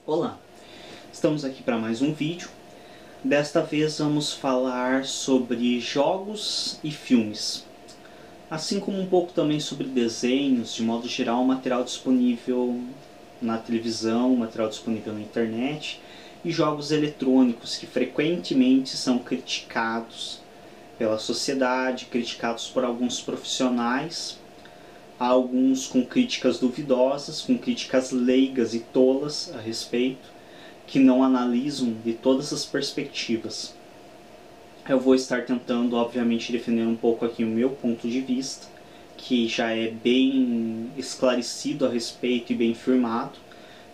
Olá, estamos aqui para mais um vídeo. Desta vez vamos falar sobre jogos e filmes, assim como um pouco também sobre desenhos, de modo geral, material disponível na televisão, material disponível na internet, e jogos eletrônicos que frequentemente são criticados pela sociedade, criticados por alguns profissionais, alguns com críticas duvidosas, com críticas leigas e tolas a respeito, que não analisam de todas as perspectivas. Eu vou estar tentando, obviamente, defender um pouco aqui o meu ponto de vista, que já é bem esclarecido a respeito e bem firmado.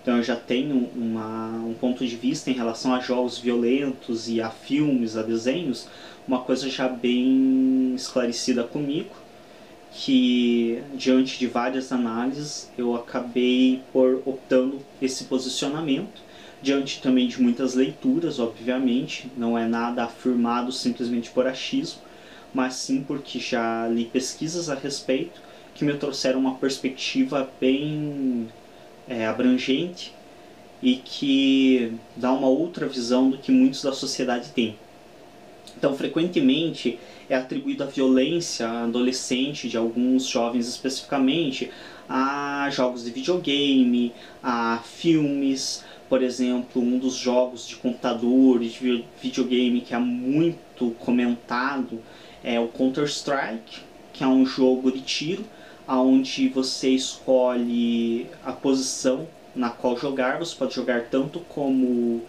Então eu já tenho um ponto de vista em relação a jogos violentos e a filmes, a desenhos, uma coisa já bem esclarecida comigo, que diante de várias análises eu acabei por optando esse posicionamento, diante também de muitas leituras, obviamente, não é nada afirmado simplesmente por achismo, mas sim porque já li pesquisas a respeito que me trouxeram uma perspectiva bem abrangente e que dá uma outra visão do que muitos da sociedade têm. Então, frequentemente é atribuída a violência adolescente de alguns jovens especificamente a jogos de videogame, a filmes. Por exemplo, um dos jogos de computador e de videogame que é muito comentado é o Counter-Strike, que é um jogo de tiro, onde você escolhe a posição na qual jogar. Você pode jogar tanto como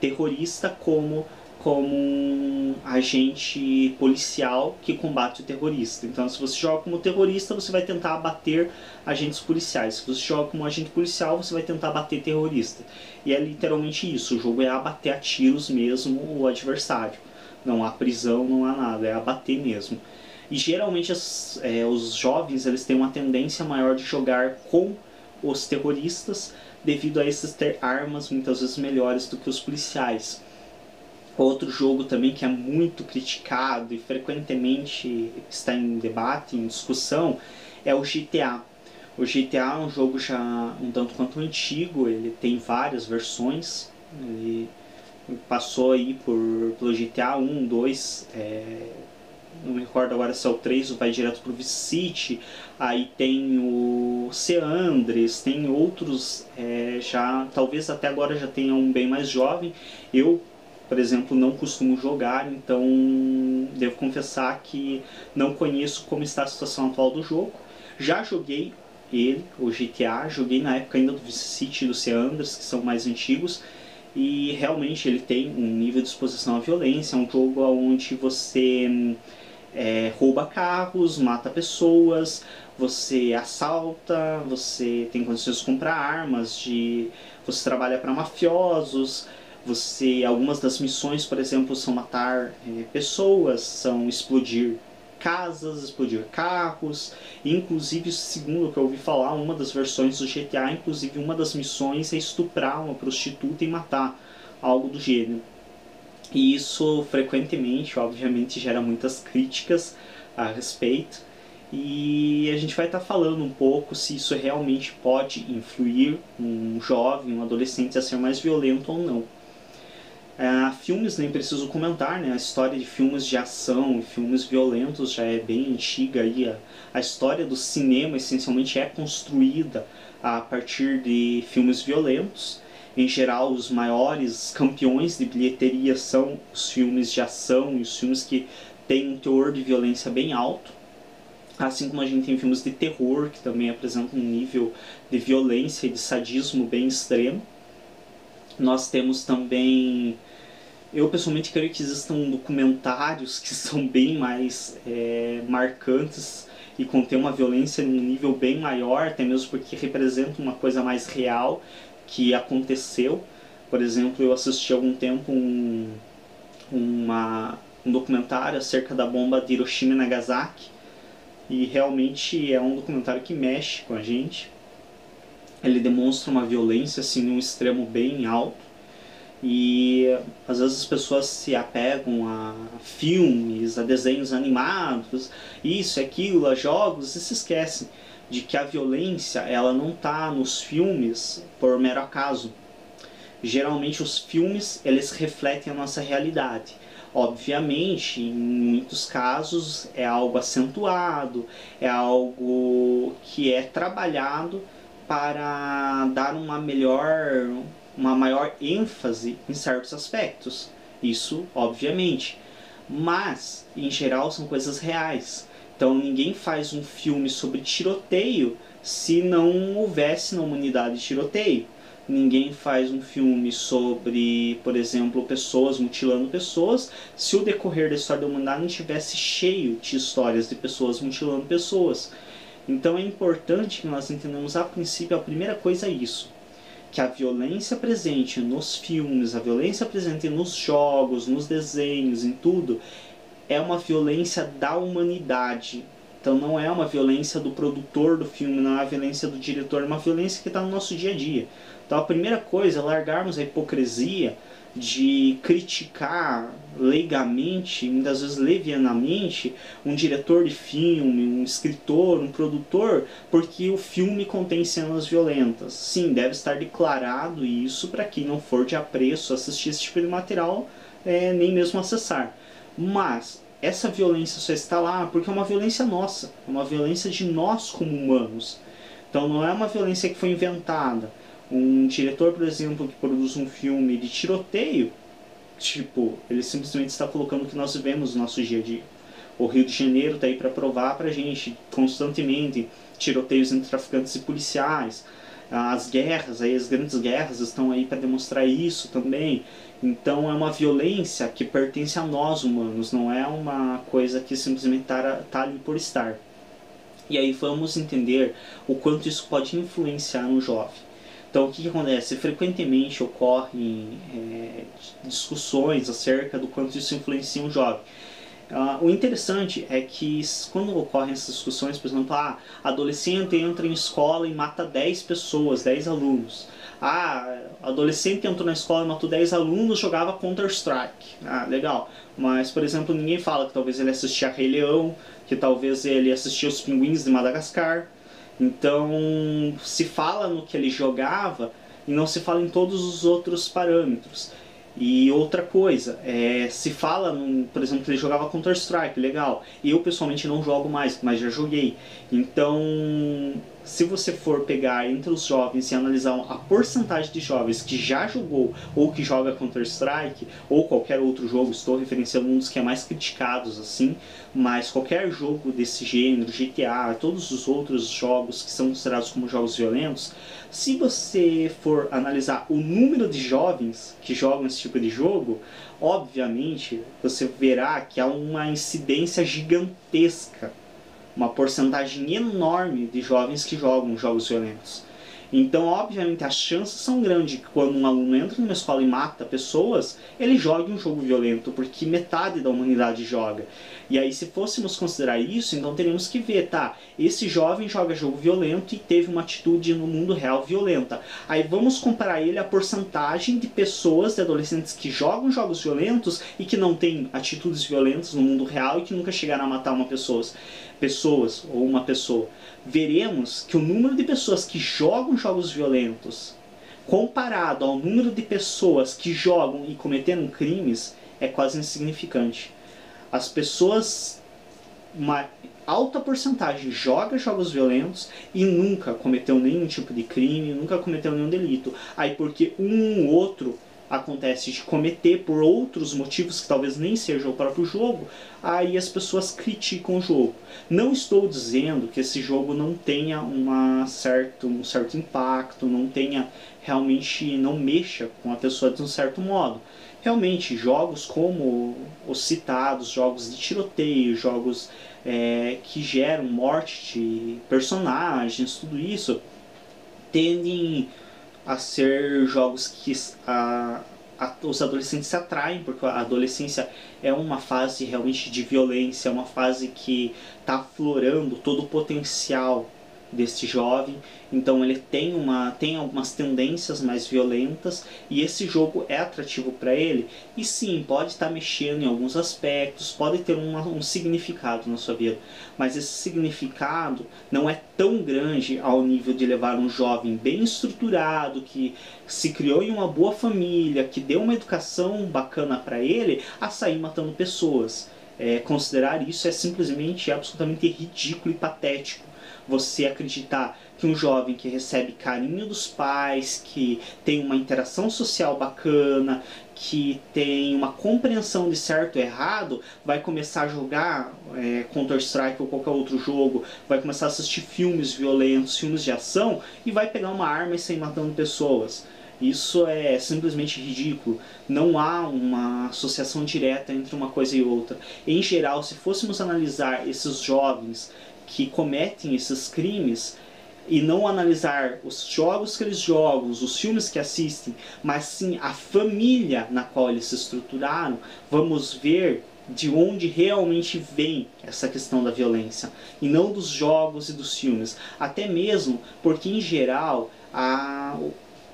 terrorista como um agente policial que combate o terrorista. Então, se você joga como terrorista, você vai tentar abater agentes policiais. Se você joga como agente policial, você vai tentar abater terrorista. E é literalmente isso. O jogo é abater a tiros mesmo o adversário. Não há prisão, não há nada. É abater mesmo. E geralmente os jovens eles têm uma tendência maior de jogar com os terroristas devido a esses ter armas muitas vezes melhores do que os policiais. Outro jogo também que é muito criticado e frequentemente está em debate, em discussão, é o GTA. O GTA é um jogo já um tanto quanto antigo, ele tem várias versões. Ele passou aí pelo GTA 1, 2, não me recordo agora se é o 3 ou vai direto pro Vice City. Aí tem o San Andreas, tem outros já, talvez até agora já tenha um bem mais jovem. Eu, por exemplo, não costumo jogar, então devo confessar que não conheço como está a situação atual do jogo. Já joguei ele, o GTA, joguei na época ainda do Vice City e do San Andreas, que são mais antigos, e realmente ele tem um nível de exposição à violência. É um jogo onde você rouba carros, mata pessoas, você assalta, você tem condições de comprar armas, você trabalha para mafiosos. Algumas das missões, por exemplo, são matar pessoas, são explodir casas, explodir carros. E, inclusive, segundo o que eu ouvi falar, uma das versões do GTA, inclusive uma das missões é estuprar uma prostituta e matar, algo do gênero. E isso frequentemente, obviamente, gera muitas críticas a respeito. E a gente vai estar falando um pouco se isso realmente pode influir um jovem, um adolescente a ser mais violento ou não. Filmes nem preciso comentar, né? A história de filmes de ação e filmes violentos já é bem antiga. A história do cinema essencialmente é construída a partir de filmes violentos. Em geral, os maiores campeões de bilheteria são os filmes de ação e os filmes que têm um teor de violência bem alto. Assim como a gente tem filmes de terror, que também apresentam um nível de violência e de sadismo bem extremo. Nós temos também... Eu pessoalmente creio que existam documentários que são bem mais marcantes e contêm uma violência num nível bem maior, até mesmo porque representam uma coisa mais real que aconteceu. Por exemplo, eu assisti há algum tempo um documentário acerca da bomba de Hiroshima e Nagasaki, e realmente é um documentário que mexe com a gente. Ele demonstra uma violência assim, num extremo bem alto. E às vezes as pessoas se apegam a filmes, a desenhos animados, isso, aquilo, a jogos, e se esquecem de que a violência ela não está nos filmes por mero acaso. Geralmente os filmes, eles refletem a nossa realidade. Obviamente, em muitos casos é algo acentuado, é algo que é trabalhado para dar uma maior ênfase em certos aspectos. Isso, obviamente. Mas, em geral, são coisas reais. Então, ninguém faz um filme sobre tiroteio se não houvesse na humanidade tiroteio. Ninguém faz um filme sobre, por exemplo, pessoas mutilando pessoas, se o decorrer da história da humanidade não tivesse cheio de histórias de pessoas mutilando pessoas. Então é importante que nós entendamos a princípio, a primeira coisa é isso, que a violência presente nos filmes, a violência presente nos jogos, nos desenhos, em tudo, é uma violência da humanidade. Então não é uma violência do produtor do filme, não é uma violência do diretor, é uma violência que está no nosso dia a dia. Então a primeira coisa é largarmos a hipocrisia de criticar leigamente, muitas vezes levianamente, um diretor de filme, um escritor, um produtor, porque o filme contém cenas violentas. Sim, deve estar declarado isso para quem não for de apreço assistir esse tipo de material, nem mesmo acessar. Mas essa violência só está lá porque é uma violência nossa, é uma violência de nós como humanos. Então não é uma violência que foi inventada. Um diretor, por exemplo, que produz um filme de tiroteio, tipo, ele simplesmente está colocando o que nós vivemos no nosso dia a dia. O Rio de Janeiro está aí para provar para a gente constantemente tiroteios entre traficantes e policiais. As guerras, aí, as grandes guerras estão aí para demonstrar isso também. Então é uma violência que pertence a nós humanos, não é uma coisa que simplesmente está ali por estar. E aí vamos entender o quanto isso pode influenciar no jovem. Então o que acontece? Frequentemente ocorrem discussões acerca do quanto isso influencia um jovem. O interessante é que quando ocorrem essas discussões, por exemplo, adolescente entra em escola e mata 10 pessoas, 10 alunos. Adolescente entrou na escola e matou 10 alunos, jogava Counter-Strike. Legal. Mas, por exemplo, ninguém fala que talvez ele assistia Rei Leão, que talvez ele assistia Os Pinguins de Madagascar. Então, se fala no que ele jogava e não se fala em todos os outros parâmetros. E outra coisa, se fala, por exemplo, que ele jogava Counter-Strike, legal. Eu pessoalmente não jogo mais, mas já joguei. Então, se você for pegar entre os jovens e analisar a porcentagem de jovens que já jogou ou que joga Counter-Strike ou qualquer outro jogo, estou referenciando um dos que é mais criticados assim, mas qualquer jogo desse gênero, GTA, todos os outros jogos que são considerados como jogos violentos, se você for analisar o número de jovens que jogam esse tipo de jogo, obviamente você verá que há uma incidência gigantesca, uma porcentagem enorme de jovens que jogam jogos violentos. Então, obviamente, as chances são grandes que quando um aluno entra numa escola e mata pessoas, ele jogue um jogo violento, porque metade da humanidade joga. E aí, se fôssemos considerar isso, então teríamos que ver, esse jovem joga jogo violento e teve uma atitude no mundo real violenta. Aí vamos comparar ele à porcentagem de pessoas, de adolescentes que jogam jogos violentos e que não têm atitudes violentas no mundo real e que nunca chegaram a matar uma pessoa ou uma pessoa. Veremos que o número de pessoas que jogam jogos violentos comparado ao número de pessoas que jogam e cometeram crimes é quase insignificante. As pessoas, uma alta porcentagem, joga jogos violentos e nunca cometeu nenhum tipo de crime, nunca cometeu nenhum delito. Aí porque um ou outro acontece de cometer por outros motivos que talvez nem seja o próprio jogo, aí as pessoas criticam o jogo. Não estou dizendo que esse jogo não tenha um certo impacto, não mexa com a pessoa de um certo modo. Realmente, jogos como os citados, jogos de tiroteio, jogos que geram morte de personagens, tudo isso, tendem a ser jogos que os adolescentes se atraem, porque a adolescência é uma fase realmente de violência, é uma fase que está aflorando todo o potencial desse jovem, então ele tem algumas tendências mais violentas e esse jogo é atrativo para ele. E sim, pode estar mexendo em alguns aspectos, pode ter um significado na sua vida, mas esse significado não é tão grande ao nível de levar um jovem bem estruturado, que se criou em uma boa família, que deu uma educação bacana para ele, a sair matando pessoas. Considerar isso é simplesmente absolutamente ridículo e patético. Você acreditar que um jovem que recebe carinho dos pais, que tem uma interação social bacana, que tem uma compreensão de certo e errado, vai começar a jogar Counter-Strike ou qualquer outro jogo, vai começar a assistir filmes violentos, filmes de ação, e vai pegar uma arma e sair matando pessoas. Isso é simplesmente ridículo. Não há uma associação direta entre uma coisa e outra. Em geral, se fôssemos analisar esses jovens que cometem esses crimes e não analisar os jogos que eles jogam, os filmes que assistem, mas sim a família na qual eles se estruturaram, vamos ver de onde realmente vem essa questão da violência, e não dos jogos e dos filmes. Até mesmo porque, em geral,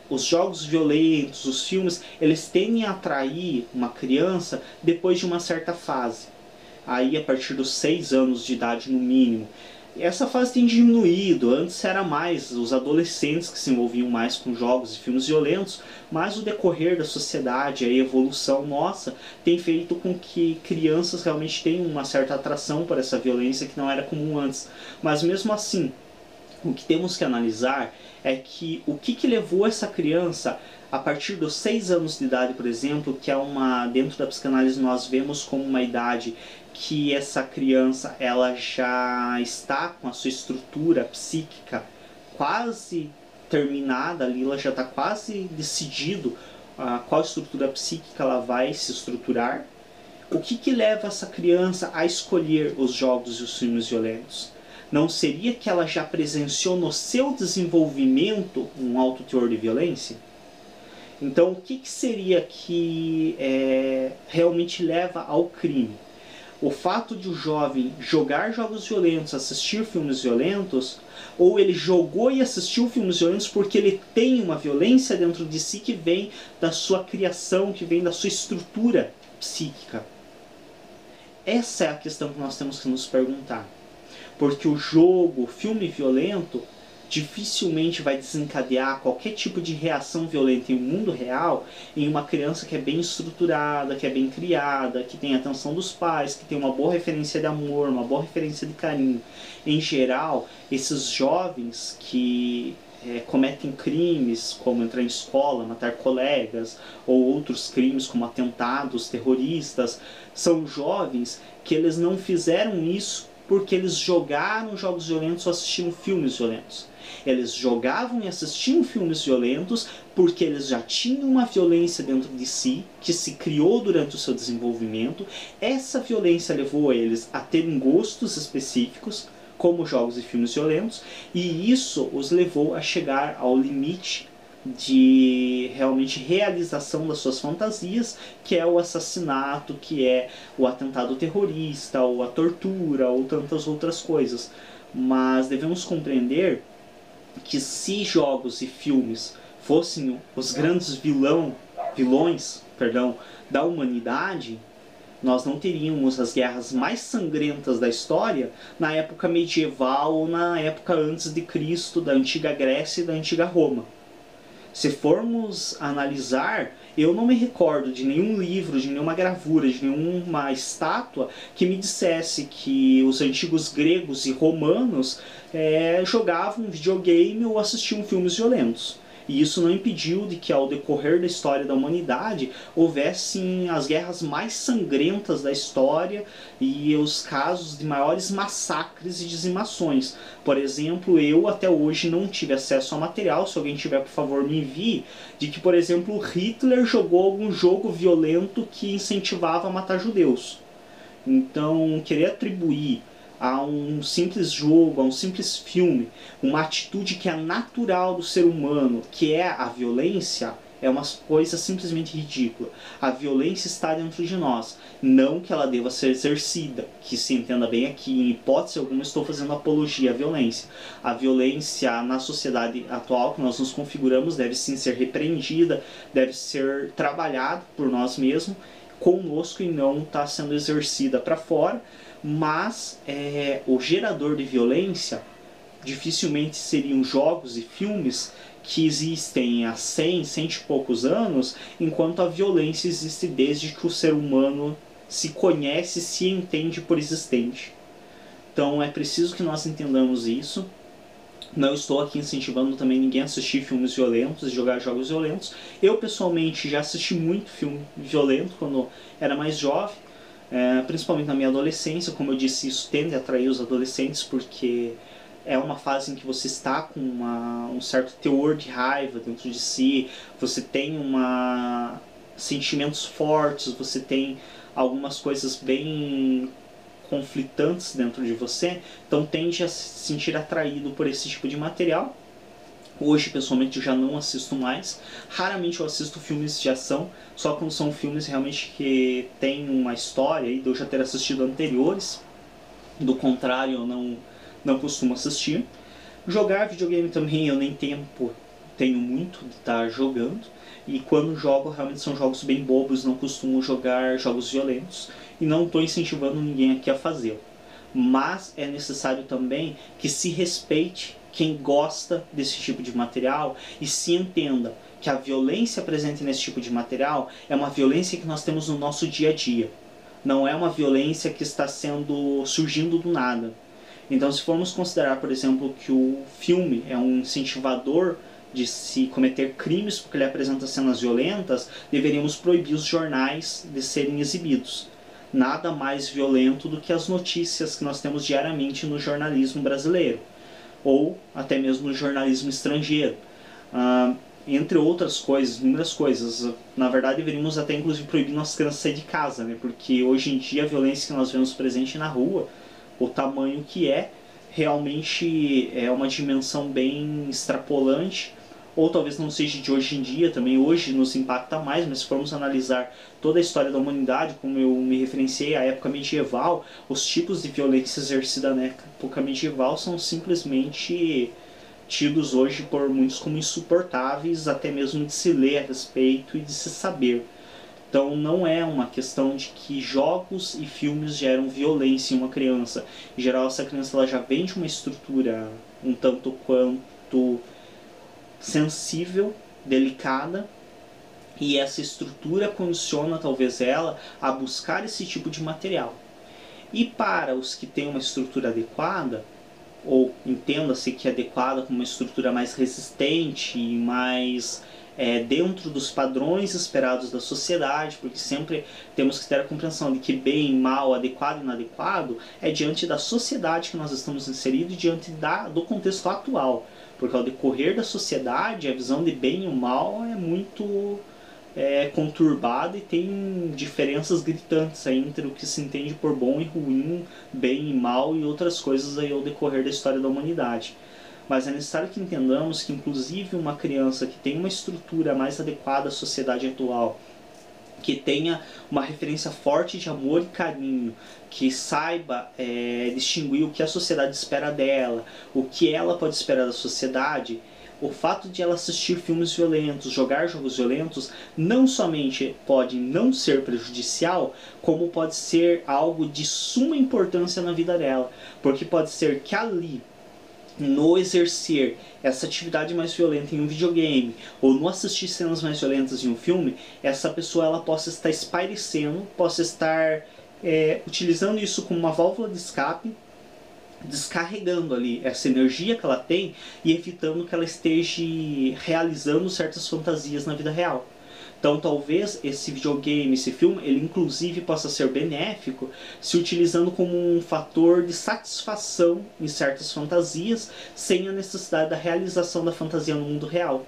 os jogos violentos, os filmes, eles tendem a atrair uma criança depois de uma certa fase. Aí a partir dos 6 anos de idade no mínimo. Essa fase tem diminuído, antes era mais os adolescentes que se envolviam mais com jogos e filmes violentos, mas o decorrer da sociedade, a evolução nossa, tem feito com que crianças realmente tenham uma certa atração por essa violência que não era comum antes. Mas mesmo assim, o que temos que analisar é que o que levou essa criança a partir dos 6 anos de idade, por exemplo, que é dentro da psicanálise nós vemos como uma idade que essa criança ela já está com a sua estrutura psíquica quase terminada ali, ela já está quase decidido qual estrutura psíquica ela vai se estruturar. O que leva essa criança a escolher os jogos e os filmes violentos? Não seria que ela já presenciou no seu desenvolvimento um alto teor de violência? Então, o que seria que realmente leva ao crime? O fato de o jovem jogar jogos violentos, assistir filmes violentos, ou ele jogou e assistiu filmes violentos porque ele tem uma violência dentro de si que vem da sua criação, que vem da sua estrutura psíquica? Essa é a questão que nós temos que nos perguntar. Porque o jogo, o filme violento, dificilmente vai desencadear qualquer tipo de reação violenta em um mundo real em uma criança que é bem estruturada, que é bem criada, que tem a atenção dos pais, que tem uma boa referência de amor, uma boa referência de carinho. Em geral, esses jovens que cometem crimes como entrar em escola, matar colegas, ou outros crimes como atentados terroristas, são jovens que eles não fizeram isso porque eles jogaram jogos violentos ou assistiram filmes violentos. Eles jogavam e assistiam filmes violentos porque eles já tinham uma violência dentro de si, que se criou durante o seu desenvolvimento. Essa violência levou eles a terem gostos específicos, como jogos e filmes violentos, e isso os levou a chegar ao limite de realmente realização das suas fantasias, que é o assassinato, que é o atentado terrorista, ou a tortura, ou tantas outras coisas. Mas devemos compreender que se jogos e filmes fossem os grandes vilões da humanidade, nós não teríamos as guerras mais sangrentas da história na época medieval ou na época antes de Cristo, da antiga Grécia e da antiga Roma. Se formos analisar, eu não me recordo de nenhum livro, de nenhuma gravura, de nenhuma estátua que me dissesse que os antigos gregos e romanos jogavam videogame ou assistiam filmes violentos. E isso não impediu de que, ao decorrer da história da humanidade, houvessem as guerras mais sangrentas da história e os casos de maiores massacres e dizimações. Por exemplo, eu até hoje não tive acesso ao material, se alguém tiver, por favor, me envie, de que, por exemplo, Hitler jogou algum jogo violento que incentivava a matar judeus. Então, querer atribuir a um simples jogo, a um simples filme, uma atitude que é natural do ser humano, que é a violência, é uma coisa simplesmente ridícula. A violência está dentro de nós, não que ela deva ser exercida, que se entenda bem aqui, em hipótese alguma estou fazendo apologia à violência. A violência na sociedade atual que nós nos configuramos deve sim ser repreendida, deve ser trabalhada por nós mesmos, conosco, e não está sendo exercida para fora, mas o gerador de violência dificilmente seriam jogos e filmes que existem há 100, cento e poucos anos, enquanto a violência existe desde que o ser humano se conhece, se entende por existente. Então é preciso que nós entendamos isso. Não estou aqui incentivando também ninguém a assistir filmes violentos e jogar jogos violentos. Eu pessoalmente já assisti muito filme violento quando era mais jovem, principalmente na minha adolescência. Como eu disse, isso tende a atrair os adolescentes porque é uma fase em que você está com um certo teor de raiva dentro de si, você tem sentimentos fortes, você tem algumas coisas bem conflitantes dentro de você, então tende a se sentir atraído por esse tipo de material. Hoje, pessoalmente, eu já não assisto mais. Raramente eu assisto filmes de ação, só quando são filmes realmente que tem uma história e de eu já ter assistido anteriores. Do contrário, eu não costumo assistir. Jogar videogame também eu nem tempo tenho muito de estar jogando. E quando jogo, realmente são jogos bem bobos, não costumo jogar jogos violentos. E não estou incentivando ninguém aqui a fazê-lo. Mas é necessário também que se respeite quem gosta desse tipo de material e se entenda que a violência presente nesse tipo de material é uma violência que nós temos no nosso dia a dia. Não é uma violência que está surgindo do nada. Então, se formos considerar, por exemplo, que o filme é um incentivador de se cometer crimes porque ele apresenta cenas violentas, deveríamos proibir os jornais de serem exibidos. Nada mais violento do que as notícias que nós temos diariamente no jornalismo brasileiro, ou até mesmo no jornalismo estrangeiro. Entre outras coisas, inúmeras coisas. Na verdade, deveríamos até inclusive proibir nossas crianças sair de casa, né? Porque hoje em dia a violência que nós vemos presente na rua, o tamanho que realmente é uma dimensão bem extrapolante, ou talvez não seja de hoje em dia, também hoje nos impacta mais, mas se formos analisar toda a história da humanidade, como eu me referenciei à época medieval, os tipos de violência exercida na época medieval são simplesmente tidos hoje por muitos como insuportáveis, até mesmo de se ler a respeito e de se saber. Então não é uma questão de que jogos e filmes geram violência em uma criança. Em geral, essa criança ela já vem de uma estrutura um tanto quanto sensível, delicada, e essa estrutura condiciona talvez ela a buscar esse tipo de material. E para os que têm uma estrutura adequada, ou entenda-se que é adequada com uma estrutura mais resistente e mais dentro dos padrões esperados da sociedade, porque sempre temos que ter a compreensão de que bem, mal, adequado e inadequado é diante da sociedade que nós estamos inseridos e diante do contexto atual, porque ao decorrer da sociedade a visão de bem e o mal é muito conturbada e tem diferenças gritantes aí entre o que se entende por bom e ruim, bem e mal e outras coisas aí ao decorrer da história da humanidade. Mas é necessário que entendamos que inclusive uma criança que tem uma estrutura mais adequada à sociedade atual, que tenha uma referência forte de amor e carinho, que saiba distinguir o que a sociedade espera dela, o que ela pode esperar da sociedade, o fato de ela assistir filmes violentos, jogar jogos violentos, não somente pode não ser prejudicial, como pode ser algo de suma importância na vida dela, porque pode ser que ali, no exercer essa atividade mais violenta em um videogame ou no assistir cenas mais violentas em um filme, essa pessoa ela possa estar espairecendo, possa estar utilizando isso como uma válvula de escape, descarregando ali essa energia que ela tem e evitando que ela esteja realizando certas fantasias na vida real. Então talvez esse videogame, esse filme, ele inclusive possa ser benéfico se utilizando como um fator de satisfação em certas fantasias, sem a necessidade da realização da fantasia no mundo real.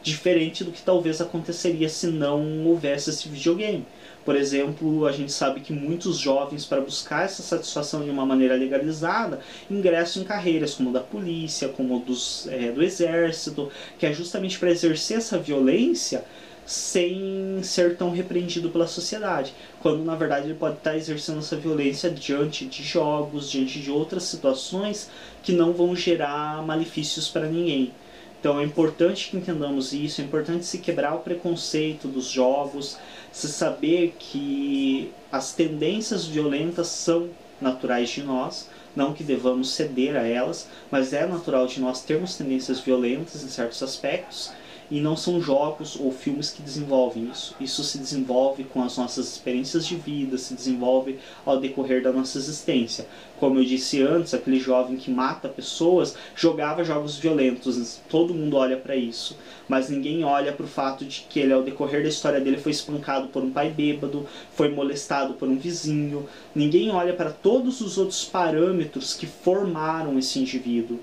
diferente do que talvez aconteceria se não houvesse esse videogame. Por exemplo, a gente sabe que muitos jovens, para buscar essa satisfação de uma maneira legalizada, ingressam em carreiras como da polícia, como do exército, que é justamente para exercer essa violência sem ser tão repreendido pela sociedade, quando na verdade ele pode estar exercendo essa violência diante de jogos, diante de outras situações que não vão gerar malefícios para ninguém. Então é importante que entendamos isso, é importante se quebrar o preconceito dos jogos, se saber que as tendências violentas são naturais de nós, não que devamos ceder a elas, mas é natural de nós termos tendências violentas em certos aspectos, e não são jogos ou filmes que desenvolvem isso. Isso se desenvolve com as nossas experiências de vida, se desenvolve ao decorrer da nossa existência. Como eu disse antes, aquele jovem que mata pessoas jogava jogos violentos, todo mundo olha para isso, mas ninguém olha para o fato de que ele, ao decorrer da história dele, foi espancado por um pai bêbado, foi molestado por um vizinho. Ninguém olha para todos os outros parâmetros que formaram esse indivíduo.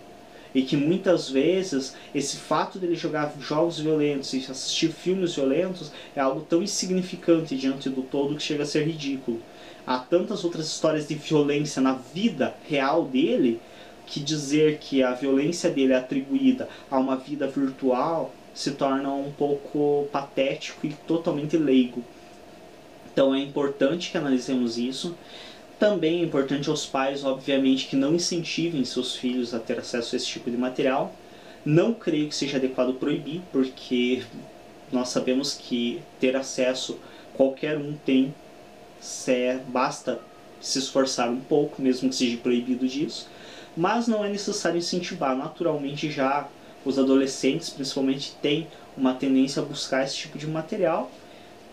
E que muitas vezes esse fato dele jogar jogos violentos e assistir filmes violentos é algo tão insignificante diante do todo que chega a ser ridículo. Há tantas outras histórias de violência na vida real dele que dizer que a violência dele é atribuída a uma vida virtual se torna um pouco patético e totalmente leigo. Então é importante que analisemos isso. Também é importante aos pais, obviamente, que não incentivem seus filhos a ter acesso a esse tipo de material. Não creio que seja adequado proibir, porque nós sabemos que ter acesso qualquer um tem, basta se esforçar um pouco, mesmo que seja proibido disso. Mas não é necessário incentivar. Naturalmente já os adolescentes, principalmente, têm uma tendência a buscar esse tipo de material.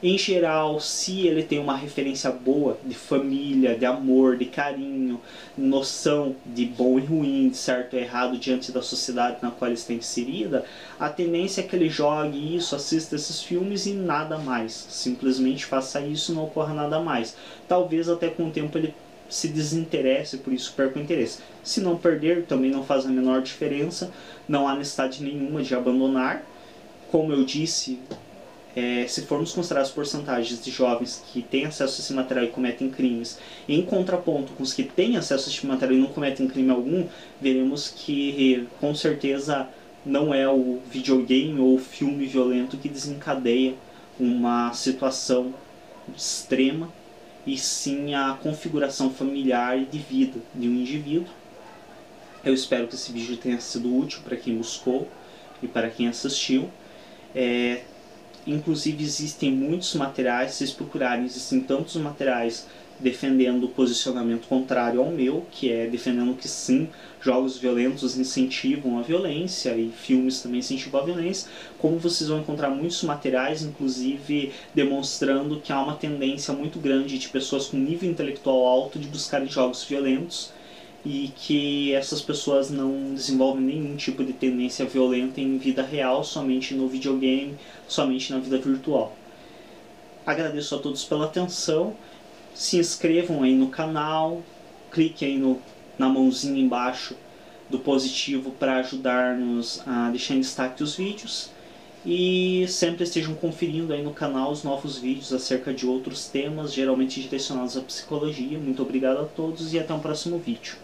Em geral, se ele tem uma referência boa de família, de amor, de carinho, noção de bom e ruim, de certo e errado diante da sociedade na qual ele está inserida, a tendência é que ele jogue isso, assista esses filmes e nada mais. Simplesmente faça isso e não ocorra nada mais. Talvez até com o tempo ele se desinteresse, por isso perca o interesse. Se não perder, também não faz a menor diferença, não há necessidade nenhuma de abandonar. Como eu disse, se formos considerar as porcentagens de jovens que têm acesso a esse material e cometem crimes, em contraponto com os que têm acesso a esse material e não cometem crime algum, veremos que com certeza não é o videogame ou o filme violento que desencadeia uma situação extrema, e sim a configuração familiar e de vida de um indivíduo. Eu espero que esse vídeo tenha sido útil para quem buscou e para quem assistiu. Inclusive existem muitos materiais, se vocês procurarem, existem tantos materiais defendendo o posicionamento contrário ao meu, que é defendendo que sim, jogos violentos incentivam a violência e filmes também incentivam a violência, como vocês vão encontrar muitos materiais, inclusive demonstrando que há uma tendência muito grande de pessoas com nível intelectual alto de buscarem jogos violentos, e que essas pessoas não desenvolvem nenhum tipo de tendência violenta em vida real, somente no videogame, somente na vida virtual. Agradeço a todos pela atenção, se inscrevam aí no canal, clique aí na mãozinha embaixo do positivo para ajudar-nos a deixar em destaque os vídeos, e sempre estejam conferindo aí no canal os novos vídeos acerca de outros temas, geralmente direcionados à psicologia. Muito obrigado a todos e até um próximo vídeo.